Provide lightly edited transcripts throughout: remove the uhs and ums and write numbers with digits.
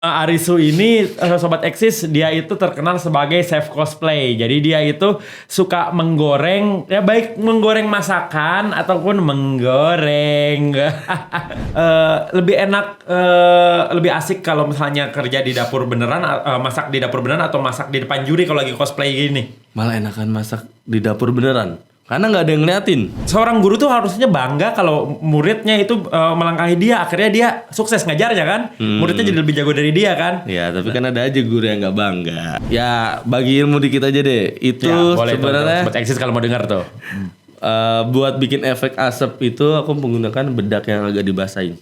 Arisu ini Sobat Eksis dia itu terkenal sebagai chef cosplay. Jadi dia itu suka menggoreng ya baik menggoreng masakan ataupun menggoreng. Lebih enak lebih asik kalau misalnya kerja di dapur beneran masak di dapur beneran atau masak di depan juri kalau lagi cosplay gini. Malah enakan masak di dapur beneran. Karena nggak ada yang ngeliatin. Seorang guru tuh harusnya bangga kalau muridnya itu melangkahi dia, akhirnya dia sukses ngajarnya kan. Muridnya jadi lebih jago dari dia kan. Ya, tapi kan ada aja guru yang nggak bangga. Ya, bagi ilmu dikit aja deh. Itu Ya, boleh sebenarnya buat Eksis kalau mau dengar tuh. buat bikin efek asap itu aku menggunakan bedak yang agak dibasahin.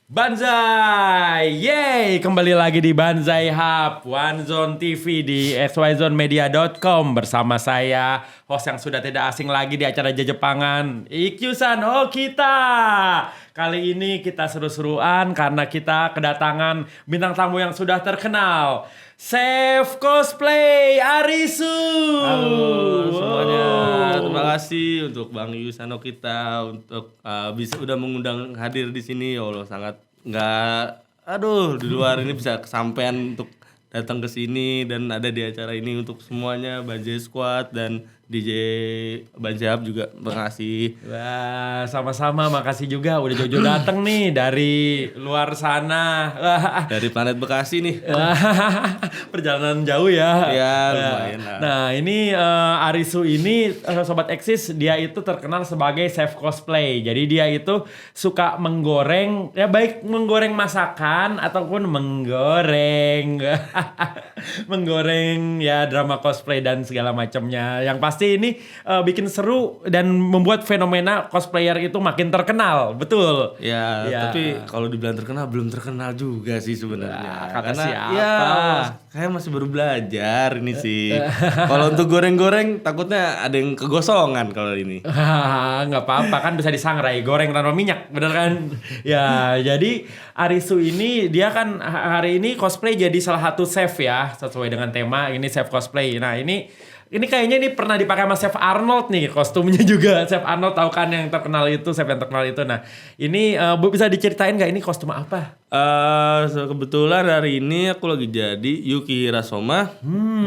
Banzai, yeay, kembali lagi di Banzai Hub, One Zone TV di xyzonemedia.com bersama saya, host yang sudah tidak asing lagi di acara Jepangan, Ikyusan kita. Kali ini kita seru-seruan karena kita kedatangan bintang tamu yang sudah terkenal, Chef Cosplay Arisu. Halo semuanya, terima kasih untuk Bang Yusano kita untuk bisa udah mengundang hadir di sini. Ya Allah, sangat di luar ini bisa kesampaian untuk datang ke sini dan ada di acara ini untuk semuanya, Banzai Squad dan DJ Banzai Hub juga makasih. Wah, sama-sama makasih juga udah jauh-jauh dateng nih dari luar sana. Dari planet Bekasi nih. Perjalanan jauh ya. Ya, lumayan lah. Nah, ini Arisu ini Sobat Eksis dia itu terkenal sebagai chef cosplay. Jadi dia itu suka menggoreng ya baik menggoreng masakan ataupun menggoreng menggoreng ya drama cosplay dan segala macamnya. Yang pasti ini bikin seru dan membuat fenomena cosplayer itu makin terkenal, betul. Ya, Ya. tapi kalau dibilang terkenal belum terkenal juga sih sebenarnya. Kata Karena siapa? ya kayak masih baru belajar ini sih. Kalau untuk goreng-goreng takutnya ada yang kegosongan kalau ini. Nggak apa-apa kan bisa disangrai goreng tanpa minyak, bener kan? Ya, jadi Arisu ini dia kan hari ini cosplay jadi salah satu chef ya, sesuai dengan tema ini chef cosplay. Nah, ini kayaknya ini pernah dipakai sama Chef Arnold nih kostumnya juga. Chef Arnold tahu kan yang terkenal itu, chef yang terkenal itu. Nah, ini Bu bisa diceritain nggak ini kostum apa? Kebetulan hari ini aku lagi jadi Yuki Hirasoma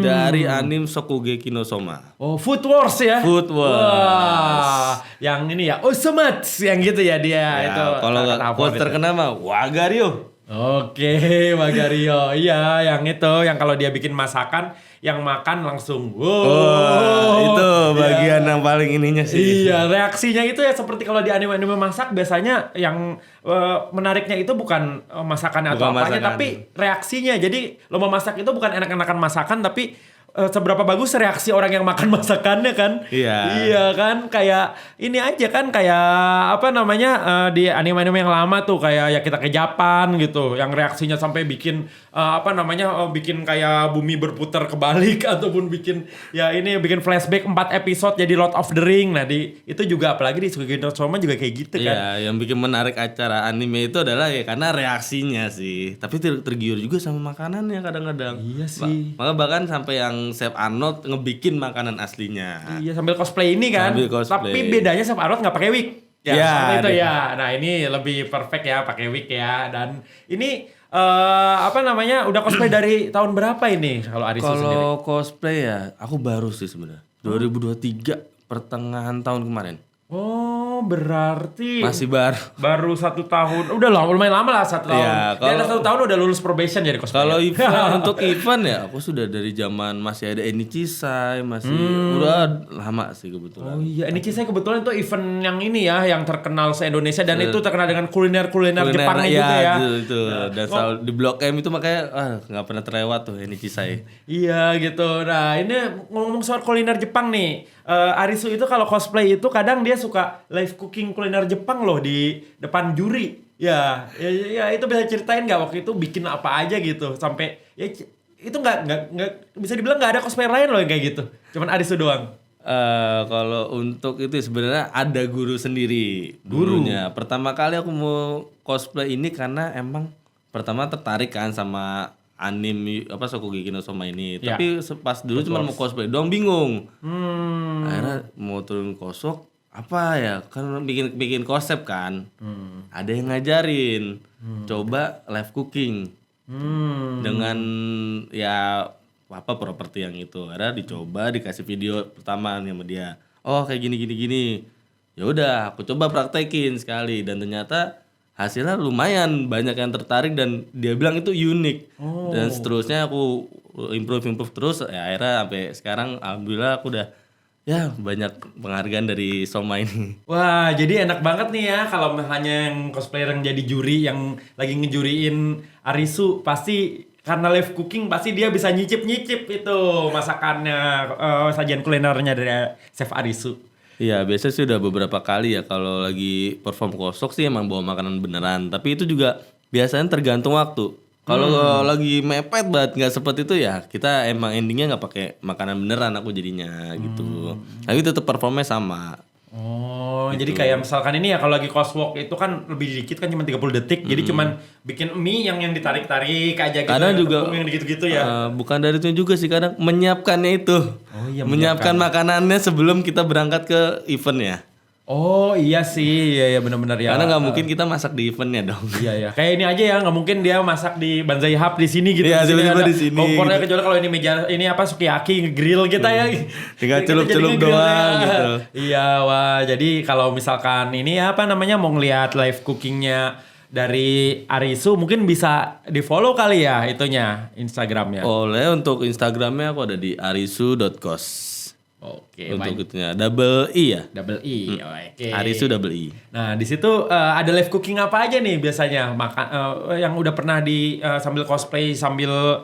dari anim Shokugeki no Soma. Oh, Food Wars ya? Food Wars. Wah, yang ini ya, Osumatsu yang gitu ya dia Ya, itu. kalau quote terkenal mah Wagario. Oke, Wagario. Iya, yang itu, yang kalau dia bikin masakan, yang makan langsung wow. Itu bagian Iya. yang paling ininya sih. Iya, reaksinya itu ya seperti kalau di anime-anime masak biasanya yang menariknya itu bukan masakannya atau Bukan apanya, masakan. tapi reaksinya. Jadi lomba masak itu bukan enak-enakan masakan, tapi seberapa bagus reaksi orang yang makan masakannya kan? Iya. Iya kan, kayak ini aja kan kayak apa namanya di anime-anime yang lama tuh kayak ya kita ke Japan gitu, yang reaksinya sampai bikin bikin kayak bumi berputar kebalik ataupun bikin flashback 4 episode jadi Lord of the Ring. Nah, itu juga apalagi di Shokugeki no Soma juga kayak gitu kan. Iya, yang bikin menarik acara anime itu adalah ya karena reaksinya sih. Tapi tergiur juga sama makanannya kadang-kadang. Iya sih. Maka bahkan sampai yang Chef Arnold ngebikin makanan aslinya. Iya, sambil cosplay ini kan. Sambil cosplay. Tapi bedanya Chef Arnold nggak pakai wig. Ya, Ya, seperti itu ada. ya. Nah, ini lebih perfect ya pakai wig ya. Dan ini udah cosplay dari tahun berapa ini kalau Arisu sendiri? Kalau cosplay ya, aku baru sih sebenarnya. 2023 pertengahan tahun kemarin. Oh, berarti Masih baru. baru 1 tahun. Udah lah, lumayan lama lah 1 tahun. Iya, Di atas 1 tahun udah lulus probation jadi cosplayer. Kalau event untuk event ya, aku sudah dari zaman masih ada Enichi-sai, masih udah lama sih kebetulan. Oh iya, ini saya kebetulan itu event yang ini ya, yang terkenal se-Indonesia dan itu terkenal dengan kuliner-kuliner Jepang ya, juga ya. itu. Dan selalu di Blok M itu makanya nggak pernah terlewat tuh Enichi-sai. Iya gitu. Nah, ini ngomong soal kuliner Jepang nih. Arisu itu kalau cosplay itu kadang dia suka live cooking kuliner Jepang loh di depan juri. Ya, itu bisa ceritain nggak waktu itu bikin apa aja gitu sampai ya itu nggak bisa dibilang nggak ada cosplayer lain loh yang kayak gitu. Cuman Arisu doang. Kalau untuk itu sebenarnya ada guru sendiri. Gurunya. Pertama kali aku mau cosplay ini karena emang pertama tertarik kan sama anime apa Shokugeki no Soma ini. Ya. Tapi pas dulu cuma mau cosplay doang bingung. Hmm. Akhirnya mau turun kosok apa ya? Kan bikin konsep kan. Ada yang ngajarin. Coba live cooking. Dengan ya apa properti yang itu. Akhirnya dicoba dikasih video pertama nih sama dia. Oh kayak gini. Ya udah aku coba praktekin sekali dan ternyata hasilnya lumayan banyak yang tertarik dan dia bilang itu unik. Dan seterusnya aku improve terus ya akhirnya sampai sekarang alhamdulillah aku udah ya banyak penghargaan dari Soma ini. Wah, jadi enak banget nih ya kalau hanya yang cosplayer yang jadi juri yang lagi ngejuriin Arisu pasti karena live cooking pasti dia bisa nyicip-nyicip itu masakannya sajian kulinernya dari Chef Arisu. Iya biasa sih udah beberapa kali ya kalau lagi perform kosok sih emang bawa makanan beneran. Tapi itu juga biasanya tergantung waktu. Kalau lagi mepet banget nggak seperti itu ya kita emang endingnya nggak pakai makanan beneran aku jadinya gitu. Tapi tetap performnya sama. Oh, jadi kayak misalkan ini ya kalau lagi crosswalk itu kan lebih dikit kan cuma 30 detik. Jadi cuman bikin mie yang ditarik-tarik aja gitu. Kadang juga tepung yang gitu-gitu ya. bukan dari itu juga sih kadang menyiapkannya itu. Oh iya, menyiapkan makanannya sebelum kita berangkat ke eventnya. Oh iya sih, iya benar-benar ya. Karena nggak mungkin kita masak di eventnya dong. Iya ya, kayak ini aja ya, nggak mungkin dia masak di Banzai Hub di sini gitu. Iya, Di sini tiba-tiba ada di sini, kompornya gitu. kecuali kalau ini meja ini apa sukiyaki grill kita ya. Tinggal Kita celup-celup jadi nge-grill doang ya. gitu. Iya, wah. Jadi kalau misalkan ini apa namanya mau ngeliat live cookingnya dari Arisu mungkin bisa di follow kali ya itunya Instagramnya. Oleh untuk Instagramnya aku ada di arisu.kos. Oke, Untuk itunya double I ya. double I. Oke. Arisu double I. Nah, di situ ada live cooking apa aja nih biasanya? Yang udah pernah di sambil cosplay sambil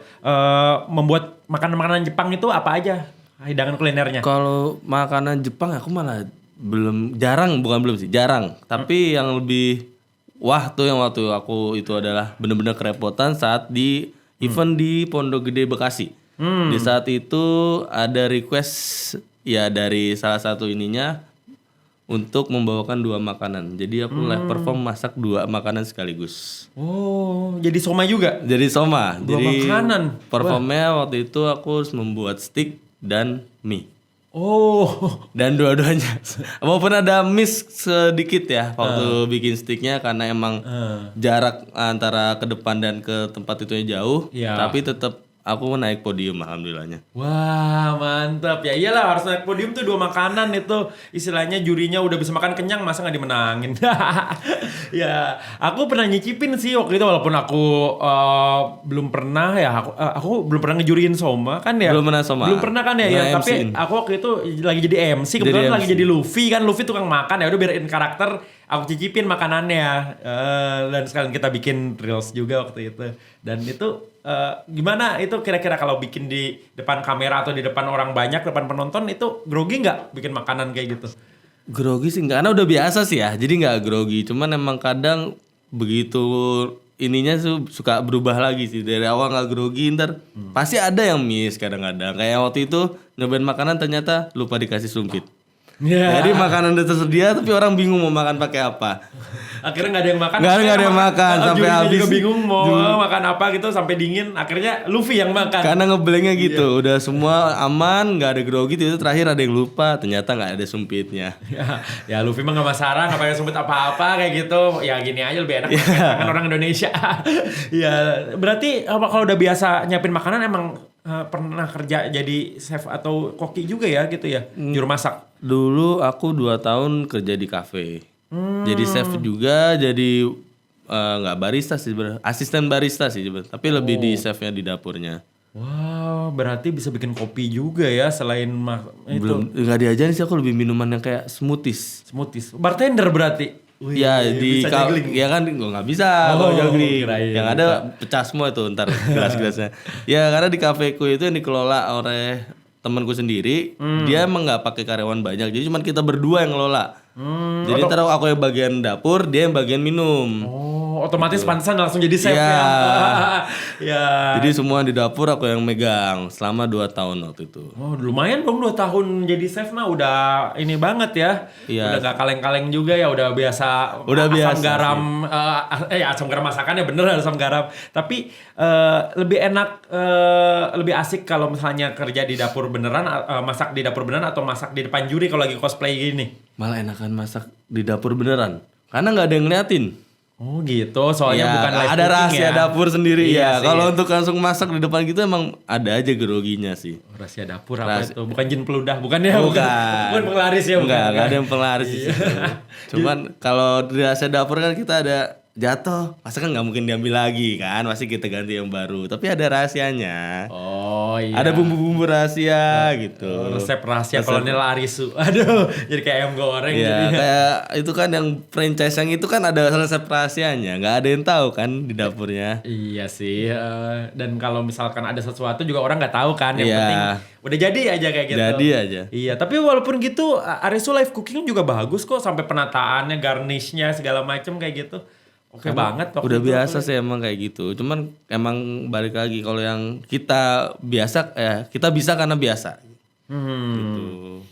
membuat makanan-makanan Jepang itu apa aja? Hidangan kulinernya. Kalau makanan Jepang aku malah bukan belum sih, jarang. Tapi yang lebih wah tuh yang waktu aku itu adalah bener-bener kerepotan saat di event di Pondok Gede Bekasi. Di saat itu ada request ya dari salah satu ininya untuk membawakan 2 makanan. Jadi aku live perform masak 2 makanan sekaligus. Oh, jadi somai juga? Jadi soma. Dua Jadi makanan. performnya waktu itu aku harus membuat steak dan mie. Oh, Dan dua-duanya walaupun ada miss sedikit ya waktu bikin sticknya karena emang jarak antara ke depan dan ke tempat itu jauh, Iya. tapi tetap aku naik podium alhamdulillahnya. wah mantap ya. Iyalah harus naik podium tuh 2 makanan itu istilahnya jurinya udah bisa makan kenyang masa nggak dimenangin. Ya, aku pernah nyicipin sih waktu itu walaupun aku belum pernah ya. Aku belum pernah ngejuriin Soma kan ya. Belum pernah Soma. Belum pernah kan ya. Pernah Ya tapi MC-in. aku waktu itu lagi jadi MC kebetulan Jadi lagi MC. jadi Luffy kan. Luffy tukang makan ya udah biarin karakter aku cicipin makanannya. Dan sekalian kita bikin reels juga waktu itu. Dan itu gimana itu kira-kira kalau bikin di depan kamera atau di depan orang banyak, depan penonton itu grogi nggak bikin makanan kayak gitu? Grogi sih enggak, karena udah biasa sih ya. Jadi nggak grogi, cuman emang kadang begitu ininya suka berubah lagi sih. Dari awal nggak grogi, ntar pasti ada yang miss kadang-kadang. Kayak waktu itu nyobain makanan ternyata lupa dikasih sumpit. Ya. Jadi makanan udah tersedia tapi orang bingung mau makan pakai apa. Akhirnya nggak ada yang makan. Nggak ada yang makan, sampai jurinya habis. juga bingung mau makan apa gitu sampai dingin. Akhirnya Luffy yang makan. Karena ngeblanknya gitu, udah semua aman, nggak ada grogi, itu terakhir ada yang lupa, ternyata nggak ada sumpitnya. Ya Luffy mah nggak masalah, nggak pakai sumpit apa-apa kayak gitu. Ya gini aja lebih enak kan orang Indonesia. Ya berarti kalau udah biasa nyiapin makanan emang pernah kerja jadi chef atau koki juga ya gitu ya, juru masak. Dulu aku 2 tahun kerja di kafe, jadi chef juga, jadi nggak barista sih, asisten barista sih, tapi lebih di chefnya di dapurnya. Wow, berarti bisa bikin kopi juga ya selain itu Belum nggak diajarin sih, aku lebih minuman yang kayak smoothies. smoothies. Bartender berarti. Wih, Ya di bisa juggling. ya kan nggak bisa Oh, kalau juggling. kirain Yang ada pecah semua itu ntar gelas-gelasnya. Ya karena di kafeku itu yang dikelola oleh temanku sendiri, dia emang nggak pakai karyawan banyak, jadi cuma kita berdua yang ngelola. Jadi ntar aku yang bagian dapur, dia yang bagian minum. Oh, otomatis pantesan langsung jadi chef Iya. ya. Ya. Jadi semua di dapur aku yang megang selama 2 tahun waktu itu. Oh, lumayan dong 2 tahun jadi chef mah udah ini banget ya. Iya. Udah gak kaleng-kaleng juga ya, udah biasa Udah asam biasa garam asam garam masakan ya bener asam garam. Tapi lebih enak lebih asik kalau misalnya kerja di dapur beneran masak di dapur beneran atau masak di depan juri kalau lagi cosplay gini. Malah enakan masak di dapur beneran. Karena nggak ada yang ngeliatin. Oh gitu, soalnya Iya, bukan live ada cooking rahasia ya. dapur sendiri Iya ya. sih. Kalau untuk langsung masak di depan gitu emang ada aja groginya sih. Rahasia dapur apa itu? Bukan jin peludah, bukan ya? Bukan. Bukan penglaris ya? Enggak, bukan. enggak ada yang penglaris di situ. Cuman kalau di rahasia dapur kan kita ada jatuh, masa kan nggak mungkin diambil lagi kan, masih kita ganti yang baru. Tapi ada rahasianya. Oh iya. Ada bumbu-bumbu rahasia gitu. Resep rahasia kolonel Arisu. Aduh, jadi kayak ayam goreng Iya, jadinya. kayak itu kan yang franchise yang itu kan ada resep rahasianya, nggak ada yang tahu kan di dapurnya. Iya sih. Dan kalau misalkan ada sesuatu juga orang nggak tahu kan. Yang Iya. penting udah jadi aja kayak gitu. Jadi aja. Iya, tapi walaupun gitu Arisu live cooking juga bagus kok, sampai penataannya, garnishnya segala macem kayak gitu. Oke banget. waktu Udah itu biasa sih emang kayak gitu. Cuman emang balik lagi kalau yang kita biasa kita bisa karena biasa. Gitu.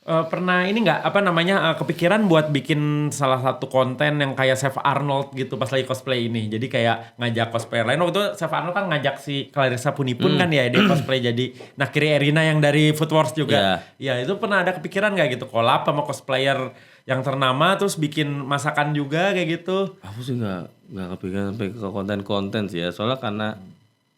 Pernah ini nggak apa namanya kepikiran buat bikin salah satu konten yang kayak Chef Arnold gitu pas lagi cosplay ini. Jadi kayak ngajak cosplayer lain. Waktu itu Chef Arnold kan ngajak si Clarissa Punipun kan ya, dia cosplay jadi Nakiri Erina yang dari Food Wars juga. Ya itu pernah ada kepikiran nggak gitu collab sama cosplayer yang ternama terus bikin masakan juga kayak gitu. Aku sih nggak kepikiran sampai ke konten-konten sih ya. Soalnya karena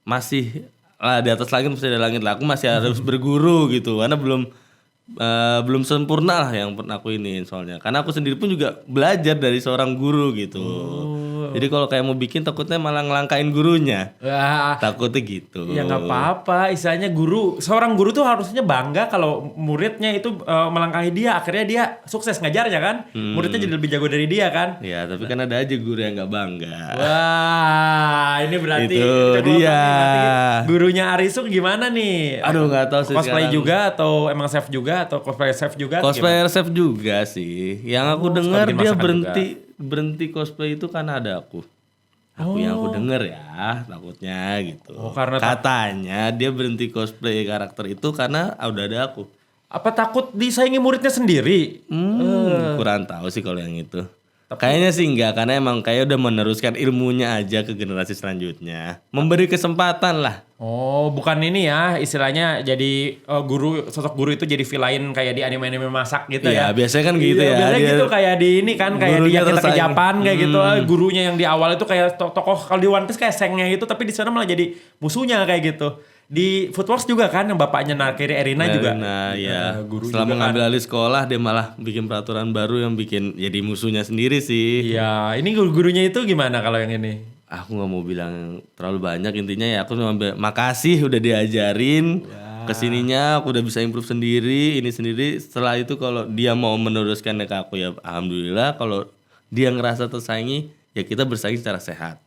masih lah di atas langit masih ada langit lah. Aku masih harus berguru gitu. Karena belum sempurna lah yang pernah aku ini soalnya. Karena aku sendiri pun juga belajar dari seorang guru gitu. Jadi kalau kayak mau bikin takutnya malah ngelangkain gurunya. Wah, Takutnya gitu. ya nggak apa-apa. Istilahnya seorang guru tuh harusnya bangga kalau muridnya itu melangkahi dia. Akhirnya dia sukses ngajarnya kan. Muridnya jadi lebih jago dari dia kan. Ya tapi kan ada aja guru yang nggak bangga. Wah, ini berarti Itu development dia. nih, berarti gurunya Arisu gimana nih? Aduh nggak tahu sih Cosplay sekarang. juga atau emang chef juga atau cosplay chef juga? Cosplayer chef juga sih. Yang aku dengar bikin dia masakan berhenti cosplay itu karena ada aku. Yang aku denger ya, takutnya gitu. Oh, karena katanya dia berhenti cosplay karakter itu karena udah ada aku. Apa takut disaingi muridnya sendiri? Kurang tahu sih kalau yang itu. Kayaknya sih enggak, karena emang kayak udah meneruskan ilmunya aja ke generasi selanjutnya. Memberi kesempatan lah. Oh, bukan ini ya, istilahnya jadi sosok guru itu jadi villain kayak di anime-anime masak gitu Iya, ya. biasanya kan gitu ya. Biasanya Dia- gitu kayak di ini kan, kayak gurunya dia kita ke tersaing. Japan kayak gitu. Gurunya yang di awal itu kayak tokoh kalau di One Piece kayak sengnya gitu, tapi di sana malah jadi musuhnya kayak gitu. Di Food Wars juga kan yang bapaknya Nakiri Erina juga. Nah, ya. Guru Setelah juga mengambil alih sekolah, dia malah bikin peraturan baru yang bikin jadi musuhnya sendiri sih. Iya, ini gurunya itu gimana kalau yang ini? Aku nggak mau bilang terlalu banyak, intinya ya aku cuma makasih udah diajarin. Kesininya aku udah bisa improve sendiri, ini sendiri. Setelah itu kalau dia mau meneruskan ke aku ya alhamdulillah. Kalau dia ngerasa tersaingi ya kita bersaing secara sehat.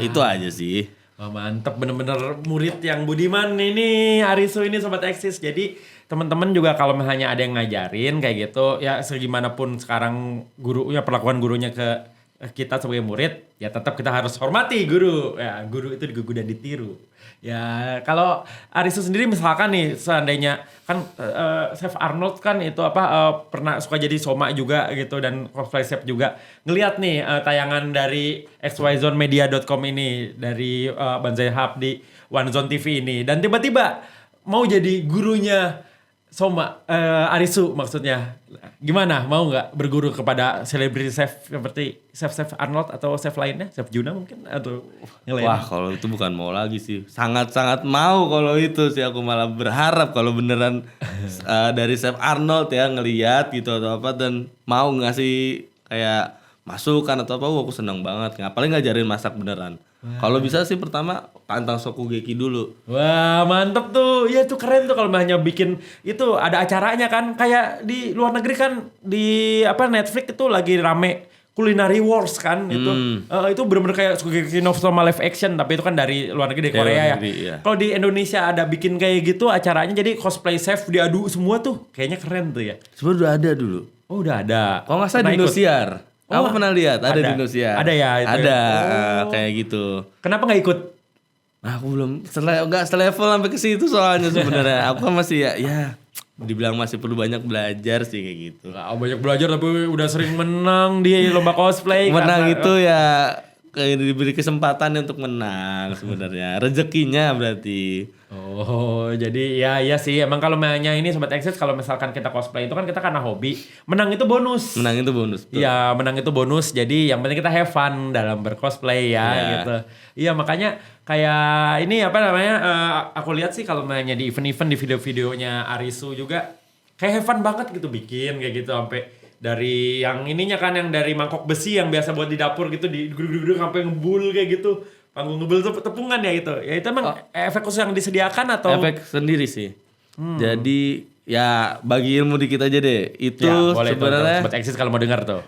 Itu aja sih. Wah, mantep, bener-bener murid yang budiman ini Arisu ini Sobat Eksis. Jadi teman-teman juga kalau misalnya ada yang ngajarin kayak gitu ya, segimanapun sekarang gurunya, perlakuan gurunya ke kita sebagai murid, ya tetap kita harus hormati guru. Ya, guru itu digugu dan ditiru. Ya, kalau Arisu sendiri misalkan nih seandainya kan Chef Arnold kan itu pernah suka jadi soma juga gitu dan cosplay chef juga. Ngelihat nih tayangan dari xyzonemedia.com ini dari Banzai Hub di One Zone TV ini, dan tiba-tiba mau jadi gurunya Soma, Arisu maksudnya. Gimana? Mau nggak berguru kepada selebriti chef seperti chef Arnold atau chef lainnya? Chef Juna mungkin? Atau yang lain? Wah, kalau itu bukan mau lagi sih. Sangat-sangat mau kalau itu sih. Aku malah berharap kalau beneran dari Chef Arnold ya ngeliat gitu atau apa dan mau ngasih kayak masukan atau apa, aku senang banget. Apalagi ngajarin masak beneran. Kalau bisa sih pertama tantang Shokugeki dulu. Wah, mantep tuh. Ya itu keren tuh kalau hanya bikin itu ada acaranya kan. Kayak di luar negeri kan di Netflix itu lagi rame Culinary Wars kan itu. Itu bener-bener kayak Shokugeki no Soma live action, tapi itu kan dari luar negeri, dari Korea ya. iya. Kalau di Indonesia ada bikin kayak gitu acaranya, jadi cosplay chef diadu semua tuh. Kayaknya keren tuh ya. Sebenarnya udah ada dulu. Oh, udah ada. Kalau nggak salah di Pernah ikut? Indosiar. Aku pernah lihat ada di Indosiar. Ada ya itu Ada ya? kayak gitu. Kenapa nggak ikut? Aku belum nggak selevel sampai ke situ soalnya sebenarnya. Aku kan masih ya dibilang masih perlu banyak belajar sih kayak gitu. Nggak banyak belajar tapi udah sering menang di lomba cosplay. Menang karena- itu ya kayak diberi kesempatan untuk menang sebenarnya. Rezekinya berarti. Oh, jadi ya iya sih. Emang kalau mainnya ini Sobat Exit, kalau misalkan kita cosplay itu kan kita karena hobi. Menang itu bonus. Menang itu bonus. Betul. Iya, menang itu bonus. Jadi yang penting kita have fun dalam bercosplay ya Iya. gitu. Iya, makanya kayak ini apa namanya? Aku lihat sih kalau mainnya di event-event di video-videonya Arisu juga kayak have fun banget gitu bikin kayak gitu sampai dari yang ininya kan yang dari mangkok besi yang biasa buat di dapur gitu di gedung-gedung sampai ngebul kayak gitu. Panggung ngebul tuh tepungan ya itu. Ya itu emang efek khusus yang disediakan atau Efek sendiri sih. Jadi ya bagi ilmu dikit aja deh. Itu ya, boleh tuh, sebenarnya Sobat Exit kalau mau dengar tuh.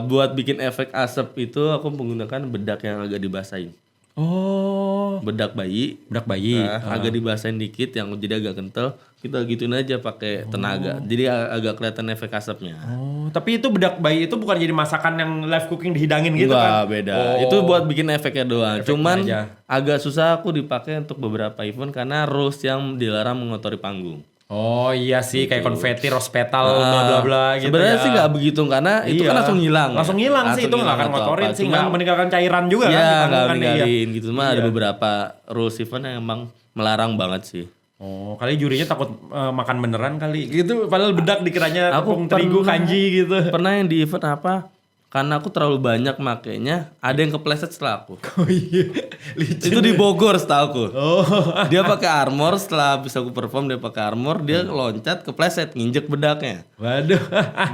buat bikin efek asap itu aku menggunakan bedak yang agak dibasahin. Oh, Bedak bayi. bedak bayi. Agak dibasahin dikit yang jadi agak kental. Kita gituin aja pakai tenaga. Jadi agak kelihatan efek asapnya. Oh, tapi itu bedak bayi itu bukan jadi masakan yang live cooking dihidangin gitu Enggak, kan? beda. Oh. Itu buat bikin efeknya doang. Cuman aja. agak susah aku dipakai untuk beberapa event karena rules yang dilarang mengotori panggung. Oh iya sih kayak konfeti, rose petal, bla bla bla gitu Sebenarnya ya. sih nggak begitu karena itu kan Iya. langsung hilang. Langsung hilang sih, itu nggak akan atau ngotorin apa. sih, Cuman, nggak meninggalkan cairan juga kan. di Iya, panggung nggak kan, iya. meninggalin gitu. Cuma ada beberapa rules event yang emang melarang banget sih. Oh, kali jurinya takut makan beneran kali. Gitu, padahal bedak dikiranya Aku tepung terigu pernah- kanji gitu. Pernah yang di event apa? Karena aku terlalu banyak makainya, ada yang kepleset setelah aku. Oh iya, licin. Itu di Bogor setahu aku. Oh, Dia pakai armor, setelah habis aku perform dia pakai armor, dia loncat kepleset, nginjek bedaknya. waduh.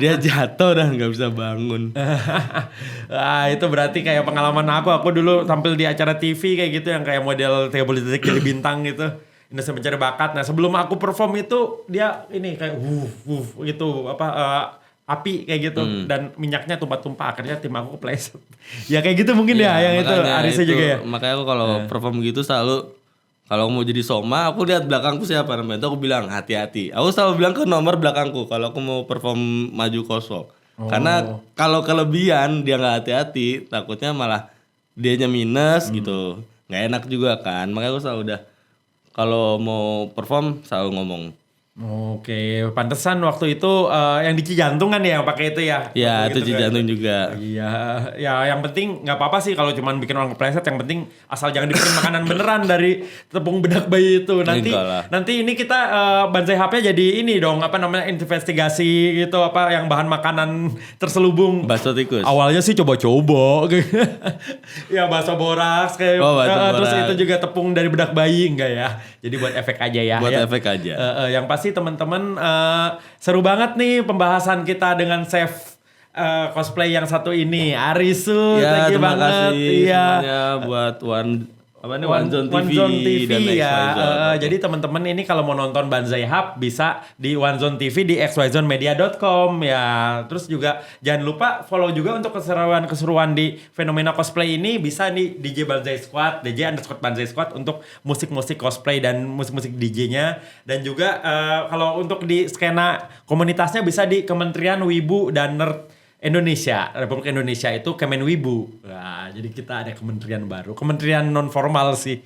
Dia jatuh dan nggak bisa bangun. Itu berarti kayak pengalaman aku. Aku dulu tampil di acara TV kayak gitu yang kayak model 30 detik jadi bintang gitu. Indonesia Mencari Bakat. Nah sebelum aku perform itu dia ini kayak gitu apa api kayak gitu dan minyaknya tumpah-tumpah akhirnya tim aku kepleset. Ya kayak gitu mungkin ya yang itu Makanya Arisa juga ya. Makanya aku kalau perform gitu selalu kalau mau jadi soma, aku lihat belakangku siapa namanya. Itu aku bilang hati-hati. Aku selalu bilang ke nomor belakangku kalau aku mau perform maju kosong. Karena kalau kelebihan dia nggak hati-hati, takutnya malah dianya minus gitu. Nggak enak juga kan. Makanya aku selalu udah kalau mau perform selalu ngomong. Oke, pantesan waktu itu yang di Cijantung kan ya yang pakai itu ya. Ya Waktu itu gitu kan. Cijantung juga. Iya, ya yang penting nggak apa-apa sih kalau cuman bikin orang kepleset. Yang penting asal jangan diberi makanan beneran dari tepung bedak bayi itu. Nanti Enggak lah. nanti ini kita Banzai HP jadi ini dong apa namanya investigasi gitu apa yang bahan makanan terselubung. Bakso tikus. Awalnya sih coba-coba, ya bakso boraks kayak, Oh, bakso terus boraks. itu juga tepung dari bedak bayi enggak ya? Jadi buat efek aja ya. Buat ya. efek aja. Yang pasti teman-teman seru banget nih pembahasan kita dengan chef cosplay yang satu ini, Arisu. Ya Thank you terima banget. kasih Iya. semuanya buat One Zone TV, dan ya. XYZ. Jadi teman-teman ini kalau mau nonton Banzai Hub bisa di One Zone TV di xyzmedia.com ya. Terus juga jangan lupa follow juga untuk keseruan-keseruan di fenomena cosplay ini bisa di DJ Banzai Squad, DJ_Banzai Squad untuk musik-musik cosplay dan musik-musik DJ-nya. Dan juga kalau untuk di skena komunitasnya bisa di Kementerian Wibu dan Nerd Indonesia, Republik Indonesia itu Kemenwibu. Nah, jadi kita ada kementerian baru, kementerian non formal sih.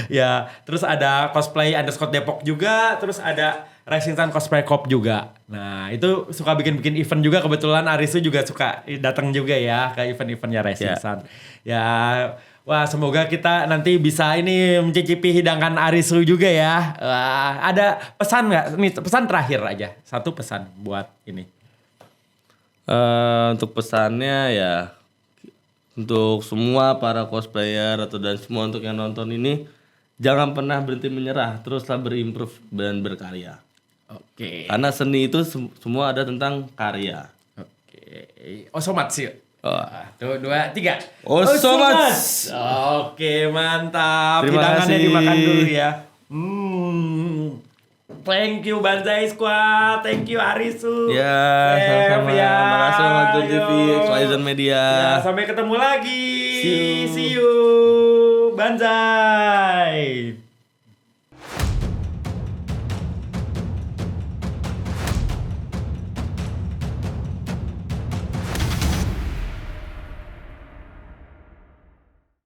Ya, terus ada cosplay_ Depok juga, terus ada Rising Sun Cosplay Corp juga. Nah, itu suka bikin-bikin event juga, kebetulan Arisu juga suka datang juga ya ke event-eventnya Rising Ya. Sun. Ya, wah semoga kita nanti bisa ini mencicipi hidangan Arisu juga ya. Wah, ada pesan nggak? Nih pesan terakhir aja, satu pesan buat ini. Untuk pesannya ya untuk semua para cosplayer atau dan semua untuk yang nonton ini jangan pernah berhenti menyerah, teruslah berimprove dan berkarya. Oke. Karena seni itu semua ada tentang karya. Oke. Osomatsu. Oh. Tuh, 2, 3. Osomatsu. Oke, mantap. Terima Hidangannya kasih. dimakan dulu ya. Thank you Banzai Squad. Thank you Arisu. Ya, Chef, sama-sama. Makasih One Zone TV, Yo. XYZ Media. Ya, sampai ketemu lagi. See you. See you. Banzai.